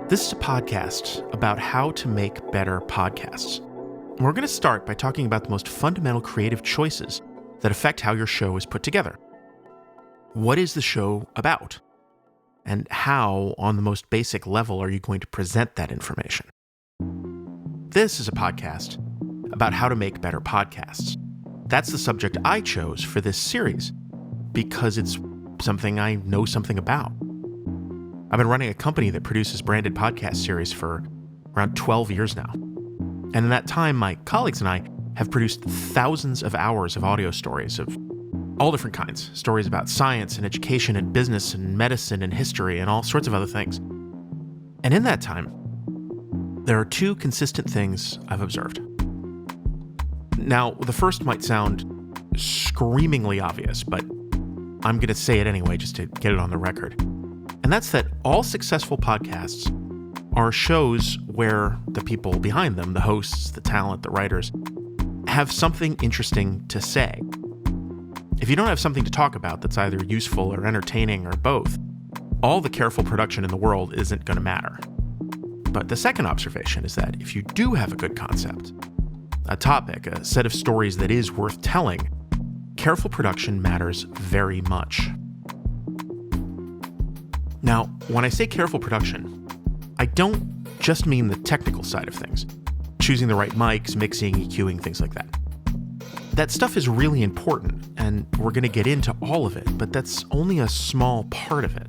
This is a podcast about how to make better podcasts. We're going to start by talking about the most fundamental creative choices that affect how your show is put together. What is the show about? And how, on the most basic level, are you going to present that information? This is a podcast about how to make better podcasts. That's the subject I chose for this series because it's something I know something about. I've been running a company that produces branded podcast series for around 12 years now. And in that time, my colleagues and I have produced thousands of hours of audio stories of all different kinds. Stories about science and education and business and medicine and history and all sorts of other things. And in that time, there are two consistent things I've observed. Now, the first might sound screamingly obvious, but I'm going to say it anyway just to get it on the record. And that's that all successful podcasts are shows where the people behind them, the hosts, the talent, the writers, have something interesting to say. If you don't have something to talk about that's either useful or entertaining or both, all the careful production in the world isn't going to matter. But the second observation is that if you do have a good concept, a topic, a set of stories that is worth telling, careful production matters very much. Now, when I say careful production, I don't just mean the technical side of things, choosing the right mics, mixing, EQing, things like that. That stuff is really important, and we're going to get into all of it, but that's only a small part of it.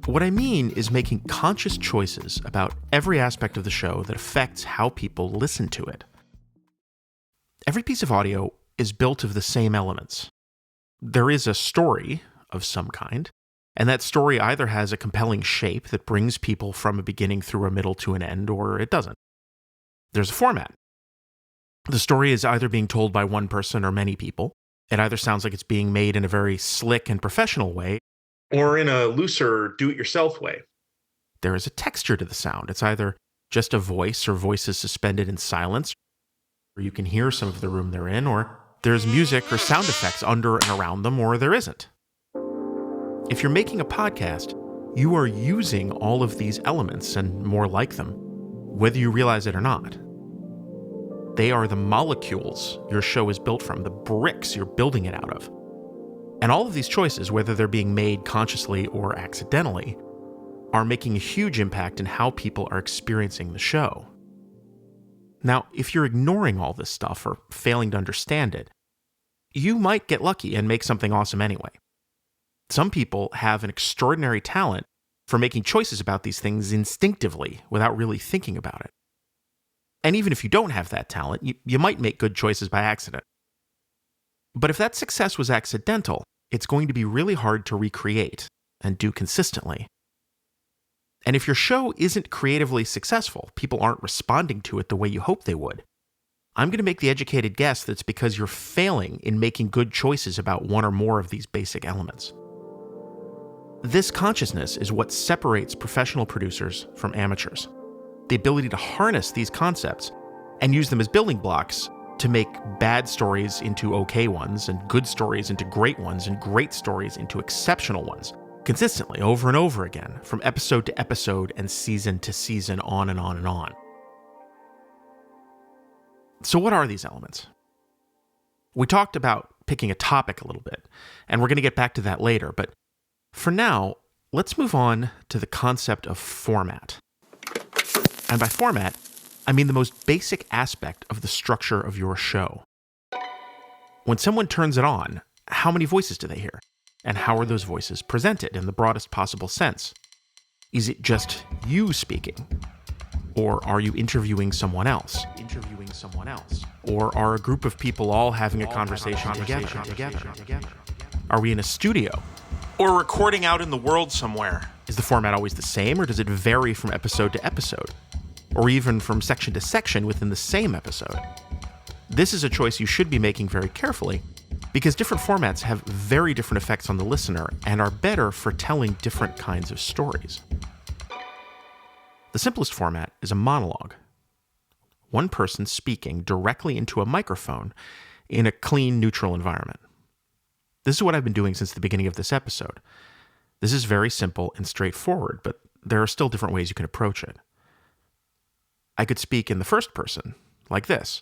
What I mean is making conscious choices about every aspect of the show that affects how people listen to it. Every piece of audio is built of the same elements. There is a story of some kind, and that story either has a compelling shape that brings people from a beginning through a middle to an end, or it doesn't. There's a format. The story is either being told by one person or many people. It either sounds like it's being made in a very slick and professional way, or in a looser, do-it-yourself way. There is a texture to the sound. It's either just a voice or voices suspended in silence, or you can hear some of the room they're in, or there's music or sound effects under and around them, or there isn't. If you're making a podcast, you are using all of these elements and more like them, whether you realize it or not. They are the molecules your show is built from, the bricks you're building it out of. And all of these choices, whether they're being made consciously or accidentally, are making a huge impact in how people are experiencing the show. Now, if you're ignoring all this stuff or failing to understand it, you might get lucky and make something awesome anyway. Some people have an extraordinary talent for making choices about these things instinctively without really thinking about it. And even if you don't have that talent, you might make good choices by accident. But if that success was accidental, it's going to be really hard to recreate and do consistently. And if your show isn't creatively successful, people aren't responding to it the way you hope they would, I'm going to make the educated guess that it's because you're failing in making good choices about one or more of these basic elements. This consciousness is what separates professional producers from amateurs. The ability to harness these concepts and use them as building blocks to make bad stories into okay ones, and good stories into great ones, and great stories into exceptional ones, consistently, over and over again, from episode to episode and season to season, on and on and on. So what are these elements? We talked about picking a topic a little bit, and we're going to get back to that later, but for now, let's move on to the concept of format. And by format, I mean the most basic aspect of the structure of your show. When someone turns it on, how many voices do they hear? And how are those voices presented in the broadest possible sense? Is it just you speaking? Or are you interviewing someone else? Or are a group of people all having a conversation together? Are we in a studio? Or recording out in the world somewhere? Is the format always the same, or does it vary from episode to episode? Or even from section to section within the same episode? This is a choice you should be making very carefully, because different formats have very different effects on the listener and are better for telling different kinds of stories. The simplest format is a monologue. One person speaking directly into a microphone in a clean, neutral environment. This is what I've been doing since the beginning of this episode. This is very simple and straightforward, but there are still different ways you can approach it. I could speak in the first person, like this,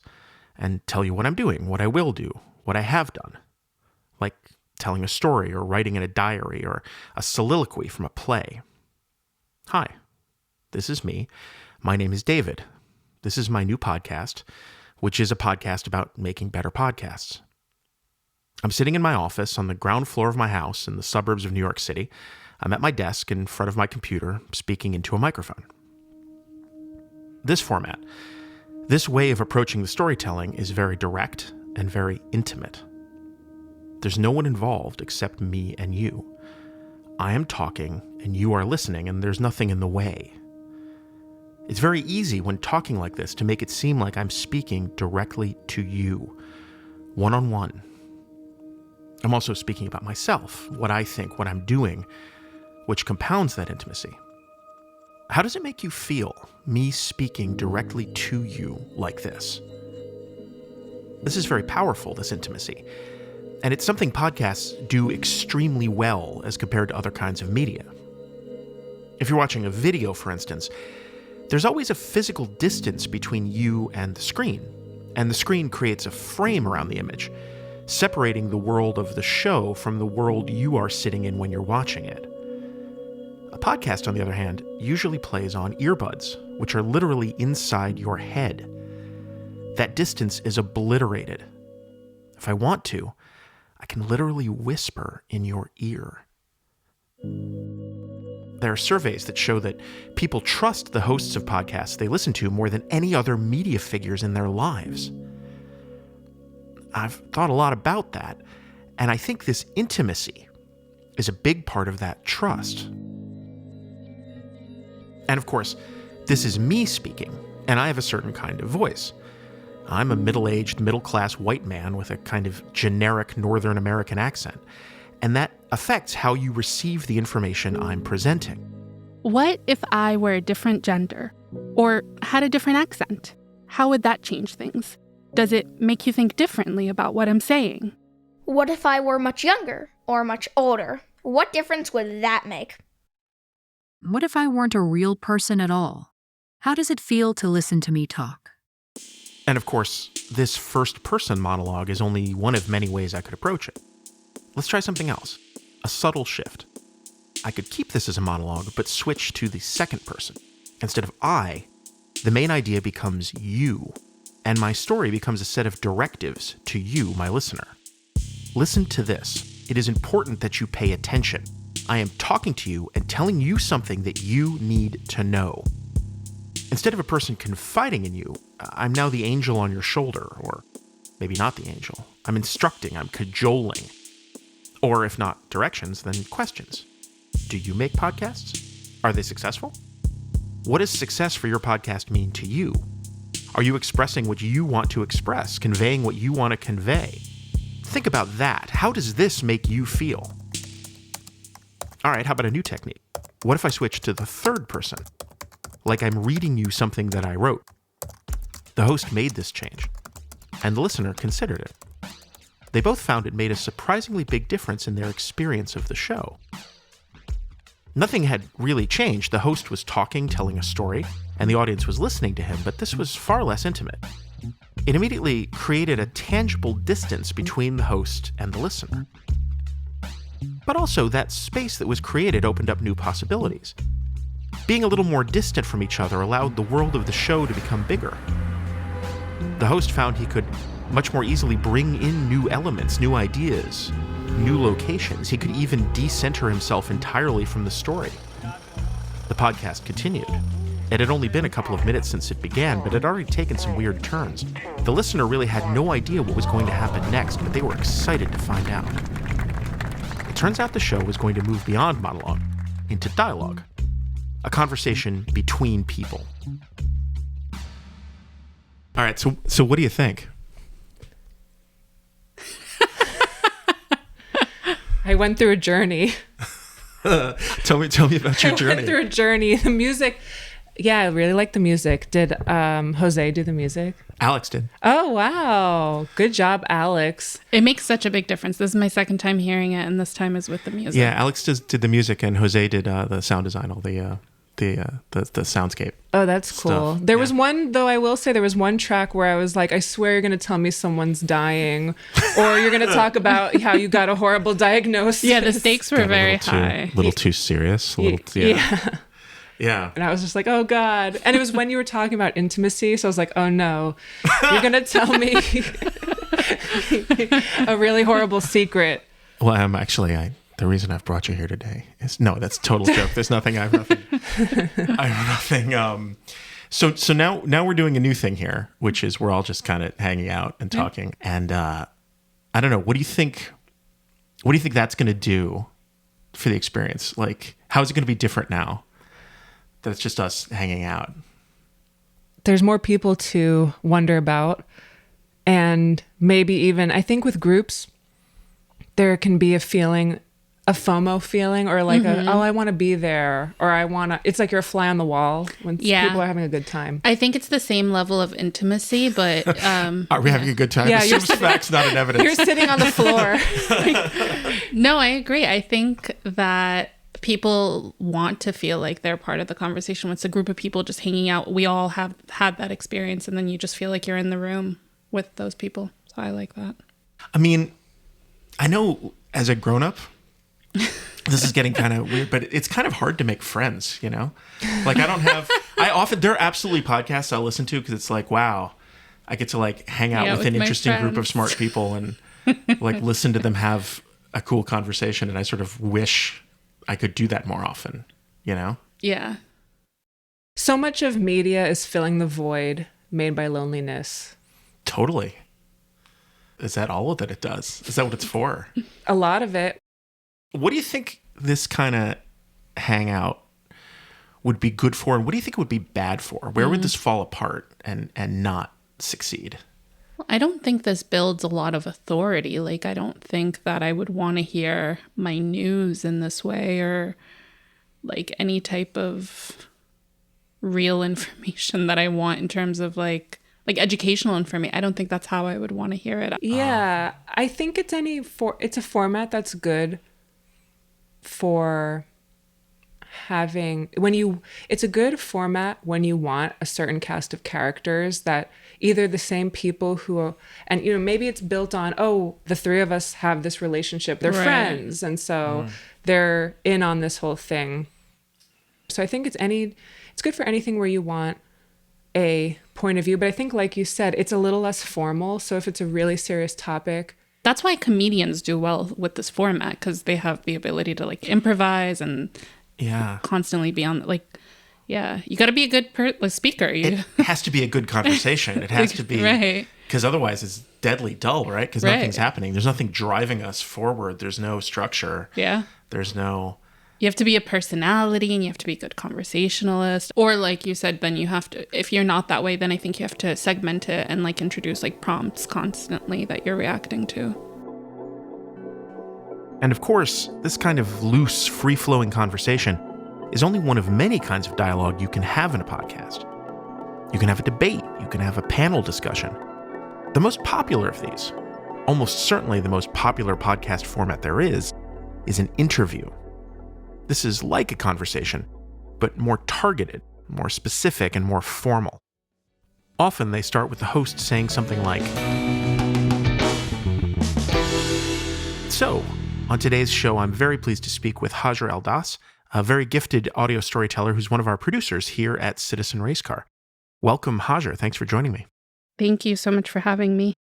and tell you what I'm doing, what I will do, what I have done, like telling a story or writing in a diary or a soliloquy from a play. Hi, this is me. My name is David. This is my new podcast, which is a podcast about making better podcasts. I'm sitting in my office on the ground floor of my house in the suburbs of New York City. I'm at my desk in front of my computer, speaking into a microphone. This format, this way of approaching the storytelling is very direct and very intimate. There's no one involved except me and you. I am talking and you are listening, and there's nothing in the way. It's very easy when talking like this to make it seem like I'm speaking directly to you, one-on-one. I'm also speaking about myself, what I think, what I'm doing, which compounds that intimacy. How does it make you feel, me speaking directly to you like this? This is very powerful, this intimacy. And it's something podcasts do extremely well as compared to other kinds of media. If you're watching a video, for instance, there's always a physical distance between you and the screen creates a frame around the image, separating the world of the show from the world you are sitting in when you're watching it. A podcast, on the other hand, usually plays on earbuds, which are literally inside your head. That distance is obliterated. If I want to, I can literally whisper in your ear. There are surveys that show that people trust the hosts of podcasts they listen to more than any other media figures in their lives. I've thought a lot about that, and I think this intimacy is a big part of that trust. And of course, this is me speaking, and I have a certain kind of voice. I'm a middle-aged, middle-class white man with a kind of generic Northern American accent, and that affects how you receive the information I'm presenting. What if I were a different gender, or had a different accent? How would that change things? Does it make you think differently about what I'm saying? What if I were much younger or much older? What difference would that make? What if I weren't a real person at all? How does it feel to listen to me talk? And of course, this first-person monologue is only one of many ways I could approach it. Let's try something else, a subtle shift. I could keep this as a monologue, but switch to the second person. Instead of I, the main idea becomes you, and my story becomes a set of directives to you, my listener. Listen to this. It is important that you pay attention. I am talking to you and telling you something that you need to know. Instead of a person confiding in you, I'm now the angel on your shoulder, or maybe not the angel. I'm instructing, I'm cajoling. Or if not directions, then questions. Do you make podcasts? Are they successful? What does success for your podcast mean to you? Are you expressing what you want to express, conveying what you want to convey? Think about that. How does this make you feel? All right, how about a new technique? What if I switch to the third person? Like I'm reading you something that I wrote. The host made this change, and the listener considered it. They both found it made a surprisingly big difference in their experience of the show. Nothing had really changed. The host was talking, telling a story, and the audience was listening to him, but this was far less intimate. It immediately created a tangible distance between the host and the listener. But also, that space that was created opened up new possibilities. Being a little more distant from each other allowed the world of the show to become bigger. The host found he could much more easily bring in new elements, new ideas, new locations. He could even decenter himself entirely from the story. The podcast continued. It had only been a couple of minutes since it began, but it had already taken some weird turns. The listener really had no idea what was going to happen next, but they were excited to find out. It turns out the show was going to move beyond monologue into dialogue, a conversation between people. All right, so what do you think? I went through a journey. Tell me about your journey. I went through a journey. The music, yeah, I really like the music. Did Jose do the music? Alex did. Oh, wow. Good job, Alex. It makes such a big difference. This is my second time hearing it, and this time is with the music. Yeah, Alex did the music, and Jose did the sound design, all the the soundscape. Oh, that's cool. Stuff. There was one, though, I will say there was one track where I was like, I swear you're going to tell me someone's dying, or you're going to talk about how you got a horrible diagnosis. Yeah, the stakes were very high. A little too serious. Yeah. And I was just like, oh, God. And it was when you were talking about intimacy. So I was like, oh, no, you're going to tell me a really horrible secret. Well, the reason I've brought you here today is, no, that's a total joke. There's nothing, I have nothing. So now we're doing a new thing here, which is we're all just kind of hanging out and talking. And I don't know, what do you think that's going to do for the experience? Like, how is it going to be different now that it's just us hanging out? There's more people to wonder about. And maybe even, I think with groups, there can be a FOMO feeling, or like I want to be there, or it's like you're a fly on the wall when people are having a good time. I think it's the same level of intimacy, but are we having a good time? Yeah, assumes facts, not an evidence. You're sitting on the floor. No, I agree. I think that people want to feel like they're part of the conversation. When it's a group of people just hanging out, we all have had that experience, and then you just feel like you're in the room with those people. So I like that. I mean, I know as a grown-up, this is getting kind of weird, but it's kind of hard to make friends, you know? Like there are absolutely podcasts I'll listen to because it's like, wow, I get to like hang out with an interesting group of smart people and like listen to them have a cool conversation. And I sort of wish I could do that more often, you know? Yeah. So much of media is filling the void made by loneliness. Totally. Is that all that it does? Is that what it's for? A lot of it. What do you think this kind of hangout would be good for, and what do you think it would be bad for? Where would this fall apart and not succeed? I don't think this builds a lot of authority. Like, I don't think that I would want to hear my news in this way, or like any type of real information that I want in terms of like educational information. I don't think that's how I would want to hear it. Yeah, I think it's a format that's good for having it's a good format when you want a certain cast of characters that either the same people and maybe it's built on, the three of us have this relationship, they're friends, and so they're in on this whole thing. So I think it's good for anything where you want a point of view, but I think, like you said, it's a little less formal. So if it's a really serious topic, that's why comedians do well with this format, because they have the ability to like improvise and constantly be on you got to be a good speaker. It has to be a good conversation. It has to be, right, because otherwise it's deadly dull, right? Because nothing's happening. There's nothing driving us forward. There's no structure. Yeah. There's no... You have to be a personality, and you have to be a good conversationalist. Or like you said, Ben, you have to, if you're not that way, then I think you have to segment it and like introduce like prompts constantly that you're reacting to. And of course, this kind of loose, free-flowing conversation is only one of many kinds of dialogue you can have in a podcast. You can have a debate. You can have a panel discussion. The most popular of these, almost certainly the most popular podcast format there is an interview. This is like a conversation, but more targeted, more specific, and more formal. Often they start with the host saying something like, So, on today's show, I'm very pleased to speak with Hajar Eldas, a very gifted audio storyteller who's one of our producers here at Citizen Racecar. Welcome, Hajar. Thanks for joining me. Thank you so much for having me.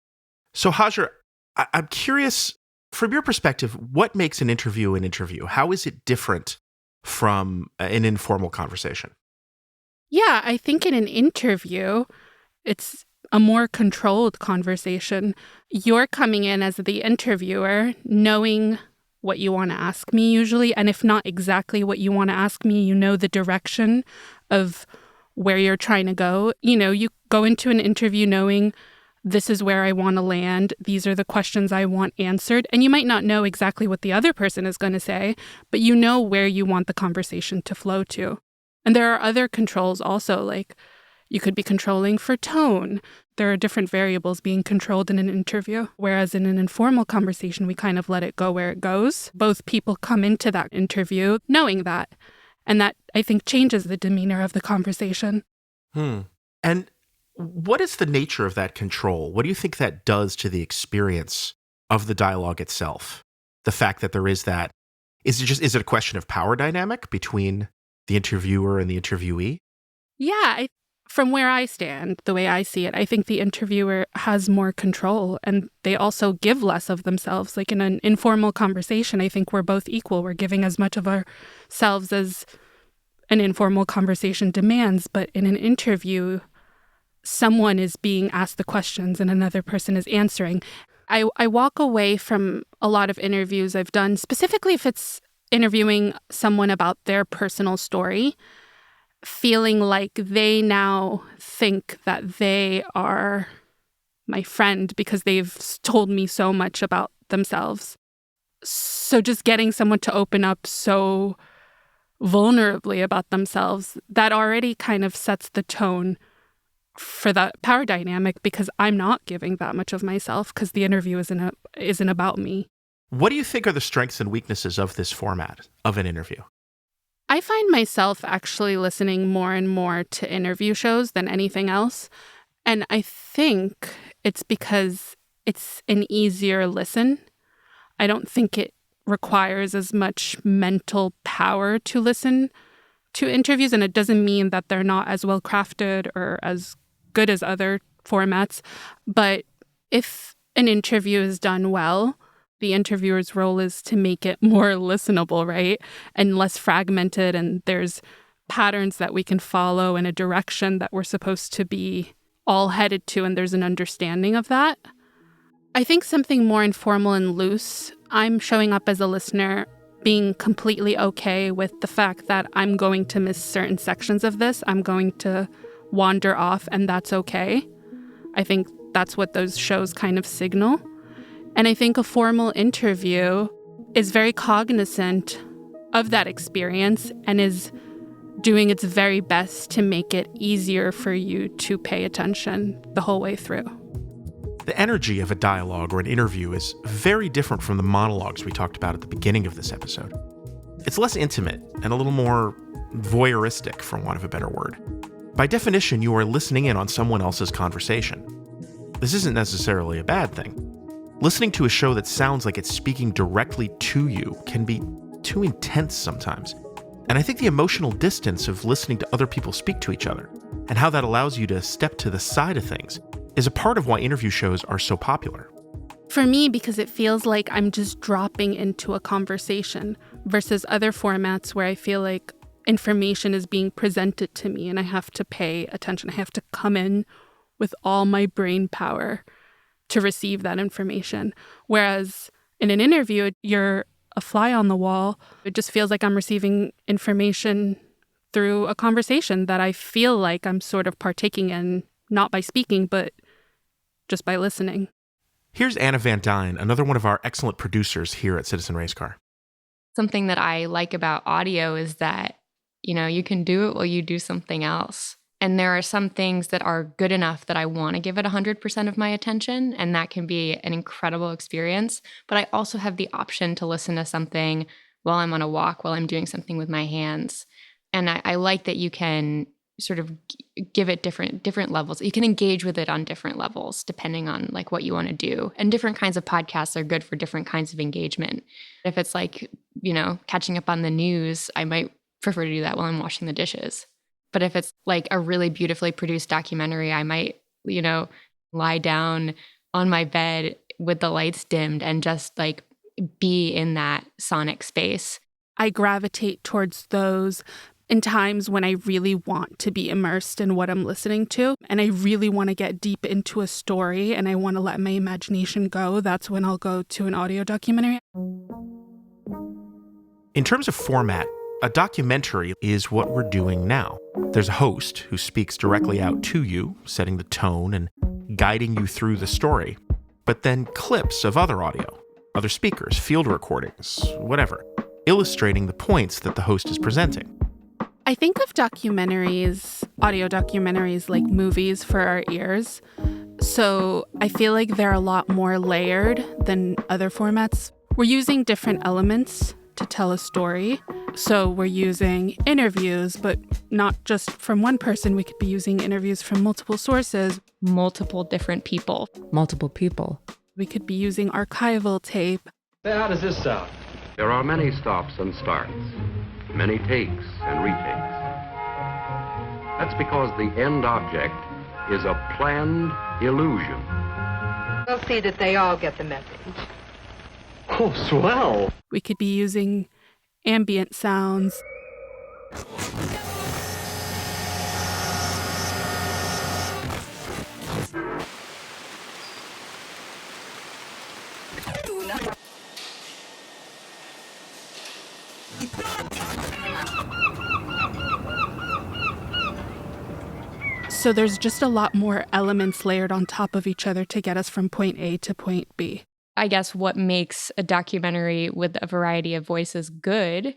So, Hajar, I'm curious, from your perspective, what makes an interview an interview? How is it different from an informal conversation? Yeah, I think in an interview, it's a more controlled conversation. You're coming in as the interviewer, knowing what you want to ask me usually. And if not exactly what you want to ask me, you know the direction of where you're trying to go. You go into an interview knowing this is where I want to land. These are the questions I want answered. And you might not know exactly what the other person is going to say, but you know where you want the conversation to flow to. And there are other controls also, like you could be controlling for tone. There are different variables being controlled in an interview. Whereas in an informal conversation, we kind of let it go where it goes. Both people come into that interview knowing that. And that, I think, changes the demeanor of the conversation. And what is the nature of that control? What do you think that does to the experience of the dialogue itself? The fact that there is that, is it a question of power dynamic between the interviewer and the interviewee? Yeah, from where I stand, the way I see it, I think the interviewer has more control and they also give less of themselves. Like in an informal conversation, I think we're both equal. We're giving as much of ourselves as an informal conversation demands. But in an interview, someone is being asked the questions and another person is answering. I walk away from a lot of interviews I've done, specifically if it's interviewing someone about their personal story, feeling like they now think that they are my friend because they've told me so much about themselves. So just getting someone to open up so vulnerably about themselves, that already kind of sets the tone for that power dynamic because I'm not giving that much of myself because the interview isn't about me. What do you think are the strengths and weaknesses of this format of an interview? I find myself actually listening more and more to interview shows than anything else. And I think it's because it's an easier listen. I don't think it requires as much mental power to listen to interviews. And it doesn't mean that they're not as well crafted or as good as other formats. But if an interview is done well, the interviewer's role is to make it more listenable, right? And less fragmented. And there's patterns that we can follow in a direction that we're supposed to be all headed to. And there's an understanding of that. I think something more informal and loose, I'm showing up as a listener, being completely okay with the fact that I'm going to miss certain sections of this. I'm going to wander off, and that's okay. I think that's what those shows kind of signal. And I think a formal interview is very cognizant of that experience and is doing its very best to make it easier for you to pay attention the whole way through. The energy of a dialogue or an interview is very different from the monologues we talked about at the beginning of this episode. It's less intimate and a little more voyeuristic, for want of a better word. By definition, you are listening in on someone else's conversation. This isn't necessarily a bad thing. Listening to a show that sounds like it's speaking directly to you can be too intense sometimes. And I think the emotional distance of listening to other people speak to each other and how that allows you to step to the side of things is a part of why interview shows are so popular. For me, because it feels like I'm just dropping into a conversation versus other formats where I feel like information is being presented to me and I have to pay attention. I have to come in with all my brain power to receive that information. Whereas in an interview, you're a fly on the wall. It just feels like I'm receiving information through a conversation that I feel like I'm sort of partaking in, not by speaking, but just by listening. Here's Anna Van Dyne, another one of our excellent producers here at Citizen Racecar. Something that I like about audio is that, you can do it while you do something else. And there are some things that are good enough that I want to give it 100% of my attention, and that can be an incredible experience. But I also have the option to listen to something while I'm on a walk, while I'm doing something with my hands. And I like that you can sort of give it different levels. You can engage with it on different levels, depending on like what you want to do. And different kinds of podcasts are good for different kinds of engagement. If it's like, catching up on the news, I might prefer to do that while I'm washing the dishes. But if it's like a really beautifully produced documentary, I might, lie down on my bed with the lights dimmed and just like be in that sonic space. I gravitate towards those in times when I really want to be immersed in what I'm listening to and I really want to get deep into a story and I want to let my imagination go. That's when I'll go to an audio documentary. In terms of format, a documentary is what we're doing now. There's a host who speaks directly out to you, setting the tone and guiding you through the story, but then clips of other audio, other speakers, field recordings, whatever, illustrating the points that the host is presenting. I think of documentaries, audio documentaries, like movies for our ears. So I feel like they're a lot more layered than other formats. We're using different elements to tell a story. So we're using interviews, but not just from one person. We could be using interviews from multiple sources. Multiple different people. Multiple people. We could be using archival tape. How does this sound? There are many stops and starts, many takes and retakes. That's because the end object is a planned illusion. We'll see that they all get the message. Oh, swell. We could be using ambient sounds. So there's just a lot more elements layered on top of each other to get us from point A to point B. I guess what makes a documentary with a variety of voices good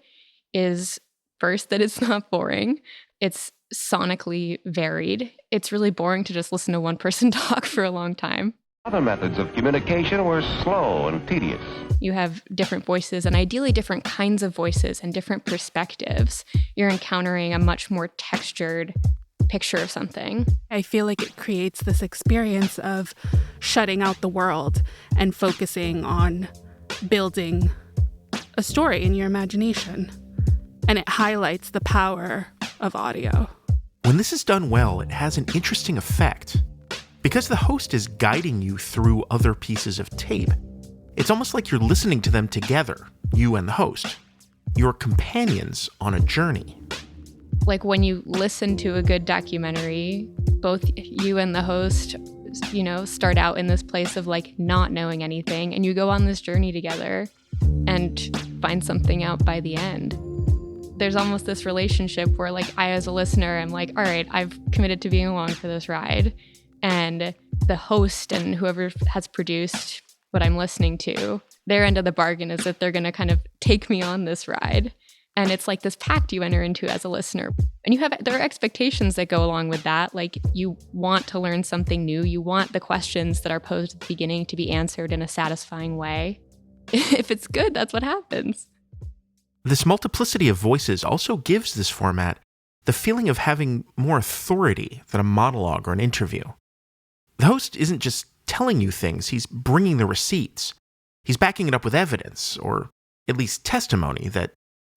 is first that it's not boring. It's sonically varied. It's really boring to just listen to one person talk for a long time. Other methods of communication were slow and tedious. You have different voices and ideally different kinds of voices and different perspectives. You're encountering a much more textured picture of something. I feel like it creates this experience of shutting out the world and focusing on building a story in your imagination. And it highlights the power of audio. When this is done well, it has an interesting effect. Because the host is guiding you through other pieces of tape, it's almost like you're listening to them together, you and the host. You're companions on a journey. Like when you listen to a good documentary, both you and the host, start out in this place of like not knowing anything, and you go on this journey together and find something out by the end. There's almost this relationship where like I as a listener am like, all right, I've committed to being along for this ride. And the host and whoever has produced what I'm listening to, their end of the bargain is that they're going to kind of take me on this ride. And it's like this pact you enter into as a listener. And there are expectations that go along with that. Like you want to learn something new. You want the questions that are posed at the beginning to be answered in a satisfying way. If it's good, that's what happens. This multiplicity of voices also gives this format the feeling of having more authority than a monologue or an interview. The host isn't just telling you things, he's bringing the receipts. He's backing it up with evidence, or at least testimony that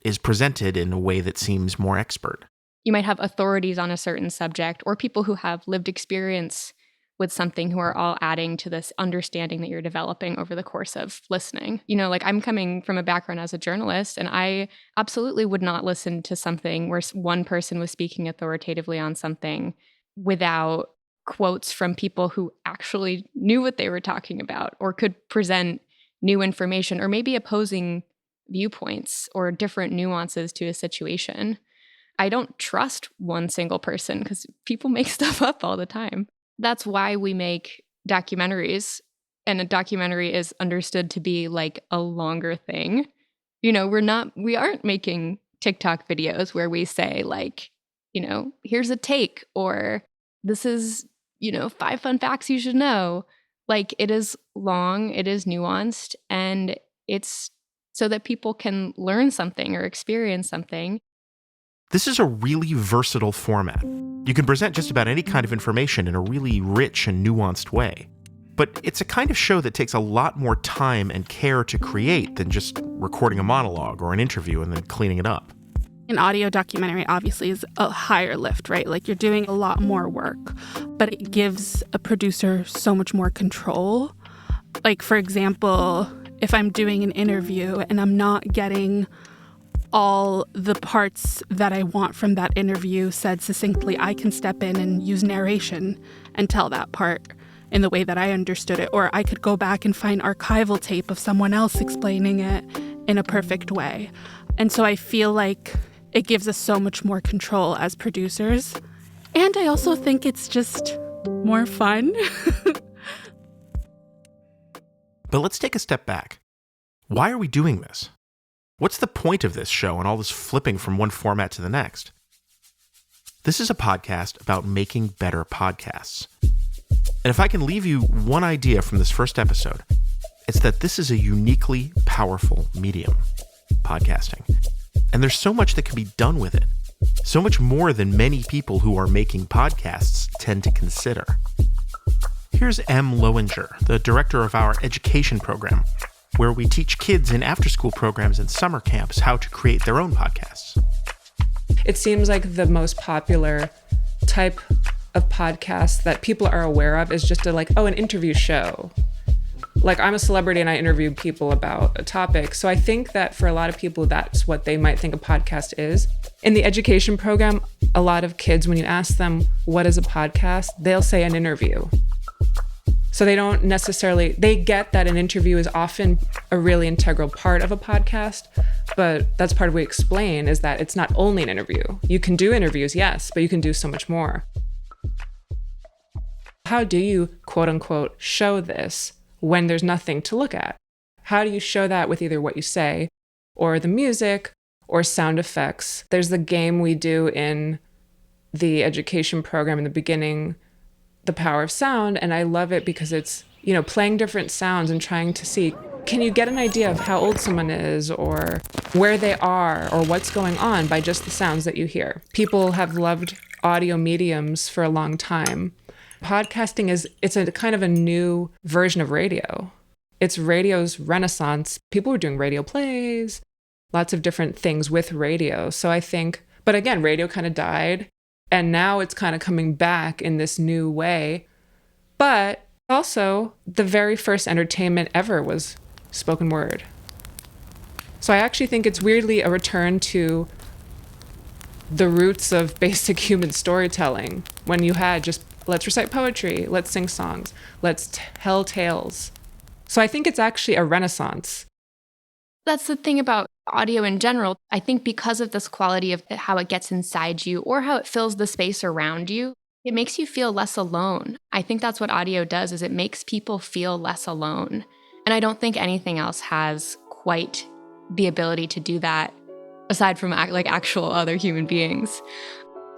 is presented in a way that seems more expert. You might have authorities on a certain subject or people who have lived experience with something who are all adding to this understanding that you're developing over the course of listening. Like I'm coming from a background as a journalist, and I absolutely would not listen to something where one person was speaking authoritatively on something without quotes from people who actually knew what they were talking about or could present new information or maybe opposing viewpoints or different nuances to a situation. I don't trust one single person because people make stuff up all the time. That's why we make documentaries, and a documentary is understood to be like a longer thing. We aren't making TikTok videos where we say like, here's a take, or this is, 5 fun facts you should know. Like it is long, it is nuanced, and it's so that people can learn something or experience something. This is a really versatile format. You can present just about any kind of information in a really rich and nuanced way. But it's a kind of show that takes a lot more time and care to create than just recording a monologue or an interview and then cleaning it up. An audio documentary obviously is a higher lift, right? Like you're doing a lot more work, but it gives a producer so much more control. Like, for example, if I'm doing an interview and I'm not getting all the parts that I want from that interview said succinctly, I can step in and use narration and tell that part in the way that I understood it. Or I could go back and find archival tape of someone else explaining it in a perfect way. And so I feel like it gives us so much more control as producers. And I also think it's just more fun. But let's take a step back. Why are we doing this? What's the point of this show and all this flipping from one format to the next? This is a podcast about making better podcasts. And if I can leave you one idea from this first episode, it's that this is a uniquely powerful medium. podcasting. And there's so much that can be done with it. So much more than many people who are making podcasts tend to consider. Here's M. Lowinger, the director of our education program, where we teach kids in after-school programs and summer camps how to create their own podcasts. It seems like the most popular type of podcast that people are aware of is just an interview show. Like, I'm a celebrity and I interview people about a topic. So I think that for a lot of people, that's what they might think a podcast is. In the education program, a lot of kids, when you ask them, what is a podcast? They'll say an interview. So they get that an interview is often a really integral part of a podcast, but that's part of what we explain is that it's not only an interview. You can do interviews, yes, but you can do so much more. How do you, quote unquote, show this when there's nothing to look at? How do you show that with either what you say or the music or sound effects? There's the game we do in the education program in the beginning, The Power of Sound, and I love it because it's, playing different sounds and trying to see, can you get an idea of how old someone is or where they are or what's going on by just the sounds that you hear? People have loved audio mediums for a long time. Podcasting it's a kind of a new version of radio. It's radio's renaissance. People were doing radio plays, lots of different things with radio. So I think, but again, radio kind of died. And now it's kind of coming back in this new way. But also, the very first entertainment ever was spoken word. So I actually think it's weirdly a return to the roots of basic human storytelling, when you had just, let's recite poetry, let's sing songs, let's tell tales. So I think it's actually a renaissance. That's the thing about audio in general. I think because of this quality of how it gets inside you or how it fills the space around you, it makes you feel less alone. I think that's what audio does, is it makes people feel less alone. And I don't think anything else has quite the ability to do that aside from actual other human beings.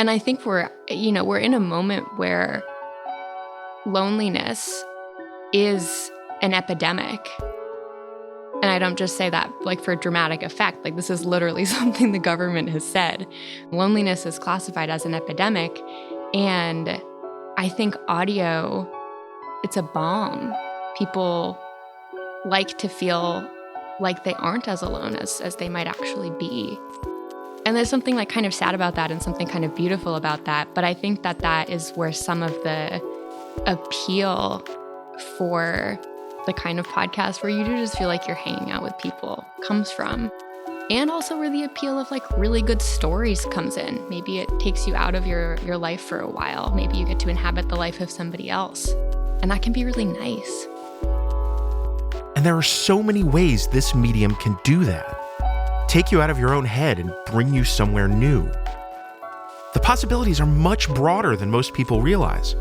And I think we're in a moment where loneliness is an epidemic. And I don't just say that for dramatic effect. This is literally something the government has said. Loneliness is classified as an epidemic. And I think audio, it's a balm. People like to feel like they aren't as alone as they might actually be. And there's something kind of sad about that and something kind of beautiful about that. But I think that is where some of the appeal for the kind of podcast where you do just feel like you're hanging out with people comes from. And also where the appeal of really good stories comes in. Maybe it takes you out of your life for a while. Maybe you get to inhabit the life of somebody else. And that can be really nice. And there are so many ways this medium can do that. Take you out of your own head and bring you somewhere new. The possibilities are much broader than most people realize.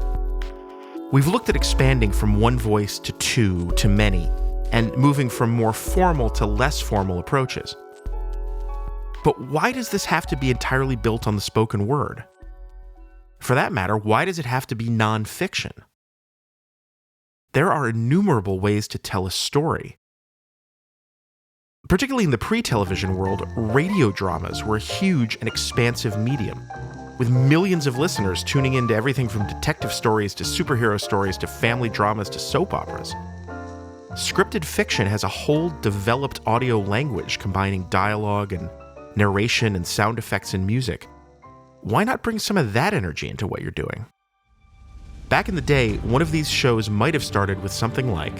We've looked at expanding from one voice to two to many, and moving from more formal to less formal approaches. But why does this have to be entirely built on the spoken word? For that matter, why does it have to be nonfiction? There are innumerable ways to tell a story. Particularly in the pre-television world, radio dramas were a huge and expansive medium, with millions of listeners tuning into everything from detective stories to superhero stories to family dramas to soap operas. Scripted fiction has a whole developed audio language combining dialogue and narration and sound effects and music. Why not bring some of that energy into what you're doing? Back in the day, one of these shows might have started with something like,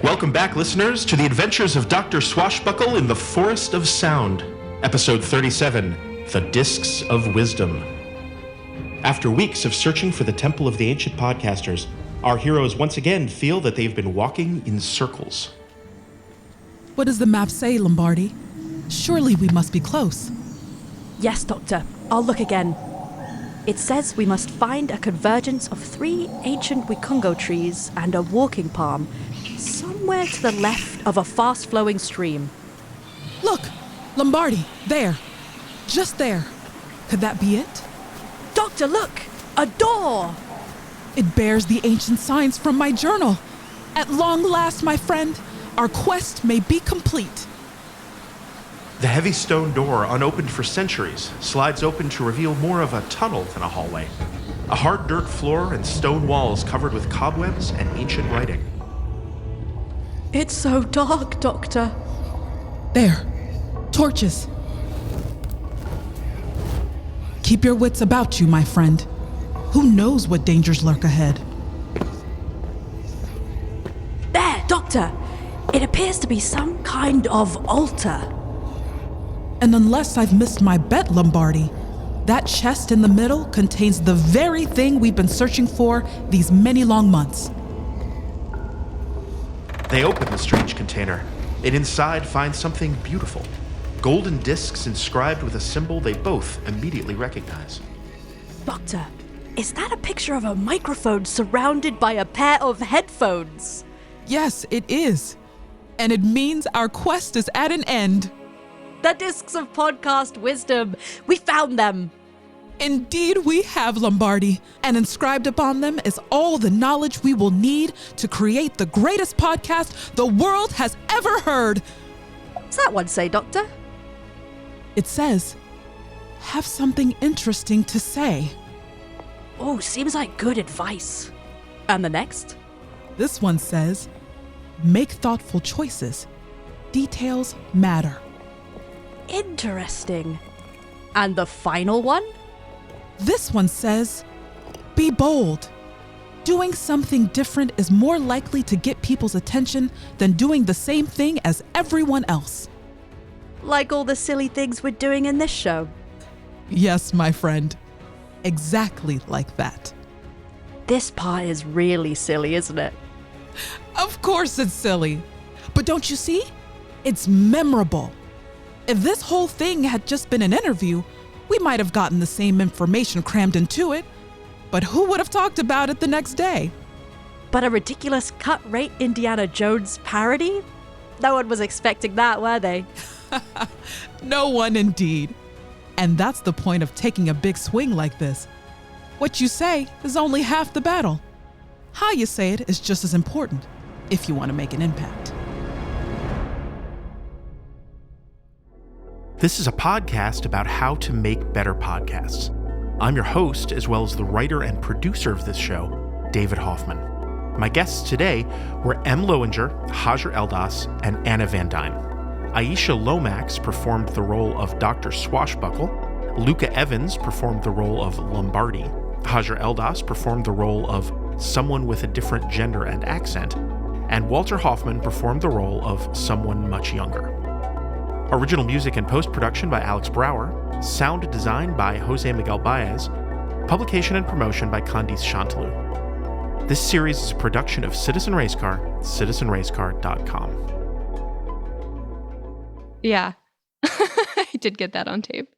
"Welcome back, listeners, to the adventures of Dr. Swashbuckle in the Forest of Sound, episode 37, The Discs of Wisdom." After weeks of searching for the Temple of the Ancient Podcasters, our heroes once again feel that they've been walking in circles. What does the map say, Lombardi? Surely we must be close. Yes, Doctor. I'll look again. It says we must find a convergence of 3 ancient Wikungo trees and a walking palm somewhere to the left of a fast-flowing stream. Look! Lombardi! There! Just there! Could that be it? Doctor, look! A door! It bears the ancient signs from my journal. At long last, my friend, our quest may be complete. The heavy stone door, unopened for centuries, slides open to reveal more of a tunnel than a hallway. A hard dirt floor and stone walls covered with cobwebs and ancient writing. It's so dark, Doctor. There. Torches. Keep your wits about you, my friend. Who knows what dangers lurk ahead? There, Doctor. It appears to be some kind of altar. And unless I've missed my bet, Lombardi, that chest in the middle contains the very thing we've been searching for these many long months. They open the strange container, and inside find something beautiful. Golden discs inscribed with a symbol they both immediately recognize. Doctor, is that a picture of a microphone surrounded by a pair of headphones? Yes, it is. And it means our quest is at an end. The discs of podcast wisdom. We found them. Indeed we have, Lombardi, and inscribed upon them is all the knowledge we will need to create the greatest podcast the world has ever heard. What's that one say, Doctor? It says, have something interesting to say. Oh, seems like good advice. And the next? This one says, make thoughtful choices. Details matter. Interesting. And the final one? This one says, be bold. Doing something different is more likely to get people's attention than doing the same thing as everyone else. Like all the silly things we're doing in this show. Yes, my friend. Exactly like that. This part is really silly, isn't it? Of course it's silly. But don't you see? It's memorable. If this whole thing had just been an interview, we might have gotten the same information crammed into it. But who would have talked about it the next day? But a ridiculous cut-rate Indiana Jones parody? No one was expecting that, were they? No one indeed. And that's the point of taking a big swing like this. What you say is only half the battle. How you say it is just as important if you want to make an impact. This is a podcast about how to make better podcasts. I'm your host, as well as the writer and producer of this show, David Hoffman. My guests today were Em Lowinger, Hajar Eldas, and Anna Van Dyne. Aisha Lomax performed the role of Dr. Swashbuckle. Luca Evans performed the role of Lombardi. Hajar Eldas performed the role of someone with a different gender and accent. And Walter Hoffman performed the role of someone much younger. Original music and post-production by Alex Brower. Sound design by Jose Miguel Baez. Publication and promotion by Candice Chantalou. This series is a production of Citizen Racecar, citizenracecar.com. Yeah, I did get that on tape.